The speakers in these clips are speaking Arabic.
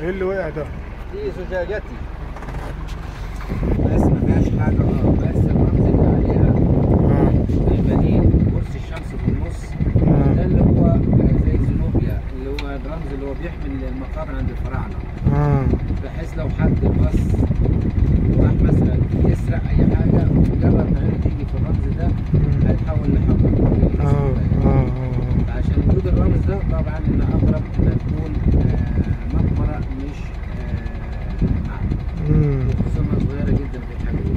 ايه اللي وقع ده؟ دي زجاجتي بس ما فيهاش حاجه خالص، بس الرمز اللي عليها البنين كرسي الشمس في النص. ده اللي هو زي زينوبيا، اللي هو الرمز اللي هو بيحمي المقابر عند الفراعنه. بحيث لو حد بص وراح مثلا يسرق اي حاجه مجرد ما عينه تيجي في الرمز ده هيتحول لحجر. فعشان وجود الرمز ده طبعا ان اقرب ما تكون مقبره مش معبد. خصوصا صغيره جدا في الحاجه دي.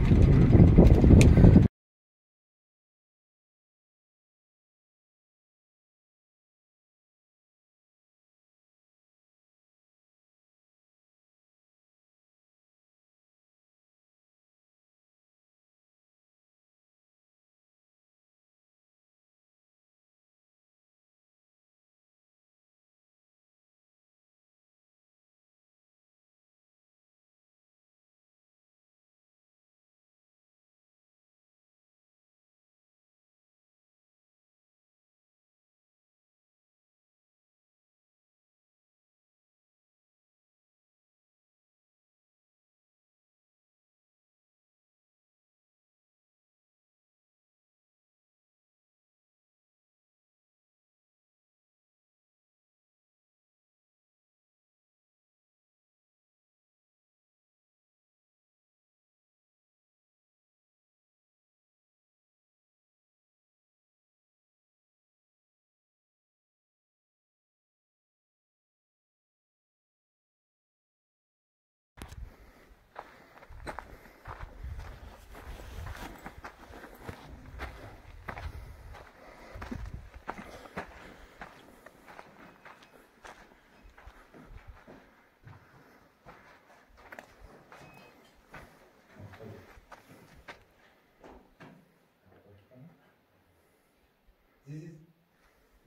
This is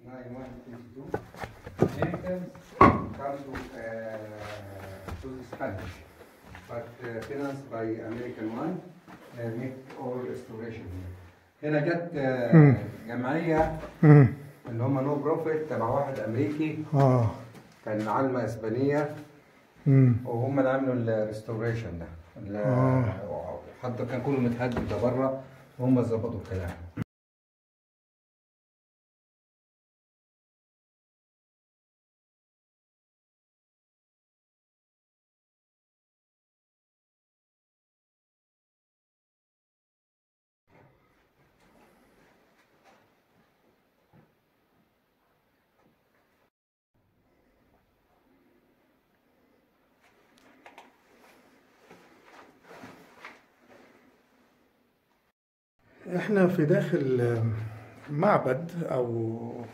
9122. Americans come to the Spanish, but financed by American one, make all restoration here. هنا جت جمعية اللي هم نو بروفيت تبع واحد أمريكي كان علمة إسبانية وهم اللي عملوا الريستوريشن ده. حتى كان كله متهدد ده بره وهم ظبطوا الكلام. احنا في داخل معبد او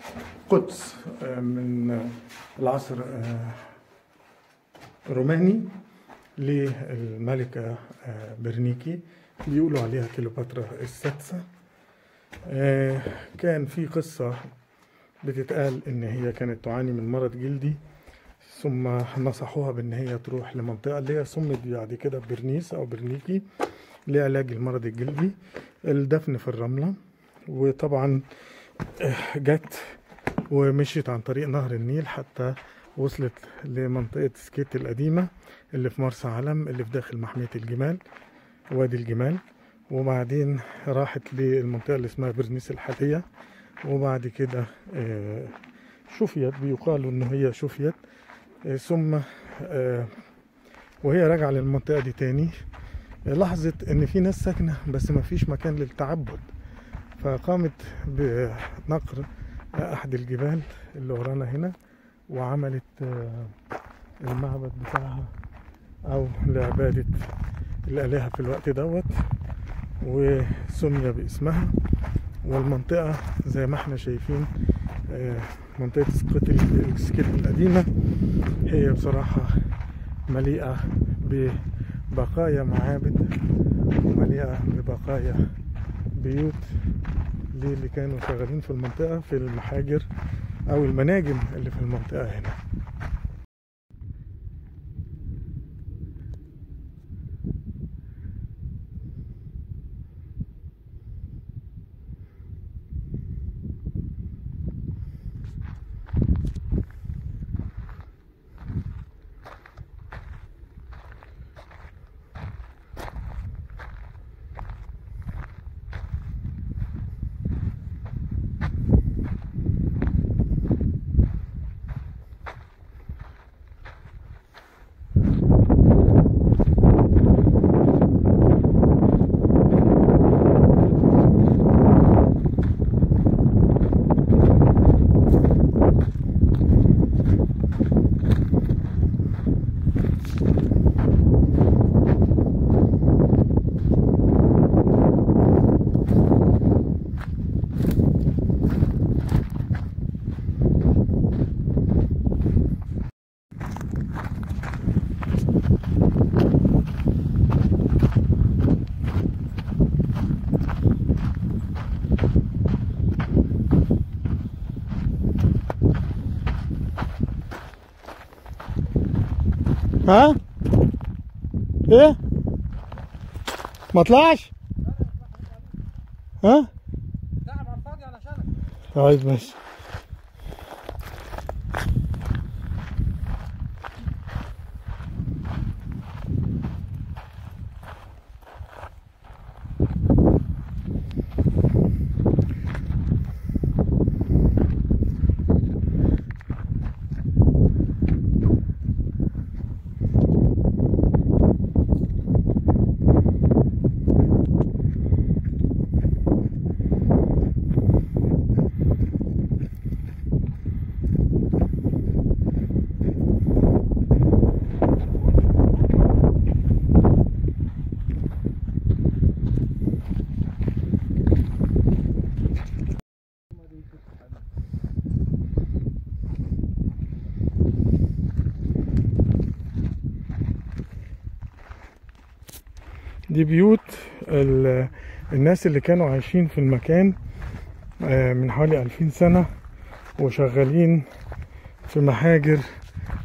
قدس من العصر الروماني للملكة برنيكي، بيقولوا عليها كليوباترا السادسة. كان في قصة بتتقال ان هي كانت تعاني من مرض جلدي، ثم نصحوها بان هي تروح لمنطقة اللي هي سمت بعد كده برنيس او برنيكي لعلاج المرض الجلدي. الدفن في الرملة، وطبعا جت ومشيت عن طريق نهر النيل حتى وصلت لمنطقة سكيت القديمة اللي في مرسى علم اللي في داخل محمية الجمال وادي الجمال، وبعدين راحت للمنطقة اللي اسمها برنيس الحاتية، وبعد كده شفيت، بيقال انه هي شفيت، ثم وهي راجعة للمنطقة دي تاني لاحظت ان في ناس ساكنة بس ما فيش مكان للتعبد، فقامت بنقر احد الجبال اللي ورانا هنا وعملت المعبد بتاعها او لعبادة الالهة في الوقت دوت، وسمي باسمها. والمنطقة زي ما احنا شايفين منطقة سكيت القديمة هي بصراحة مليئة ببقايا معابد ومليئة ببقايا بيوت اللي كانوا شغالين في المنطقة في المحاجر أو المناجم اللي في المنطقة هنا. ها؟ ايه؟ ما طلعش؟ ها؟ تعب على الفاضي علشانك. طيب ماشي. دي بيوت الناس اللي كانوا عايشين في المكان من حوالي 2000 سنة وشغالين في محاجر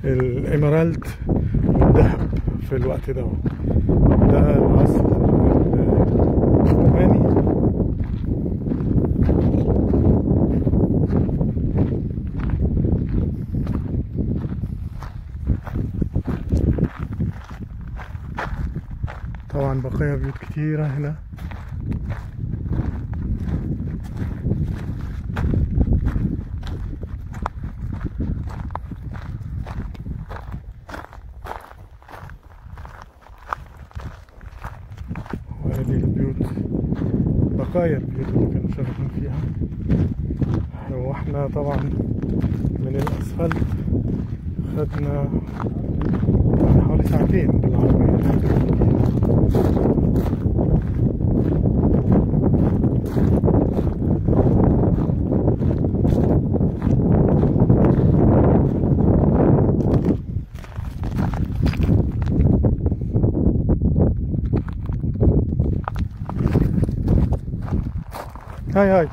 الإمارالد والذهب في الوقت ده. ده العصر الروماني. طبعا بقايا بيوت كتيرة هنا. وهذه البيوت بقايا البيوت اللي كانوا شغالين فيها. واحنا طبعا من الأسفلت خدنا حوالي ساعتين بالعربية. هاي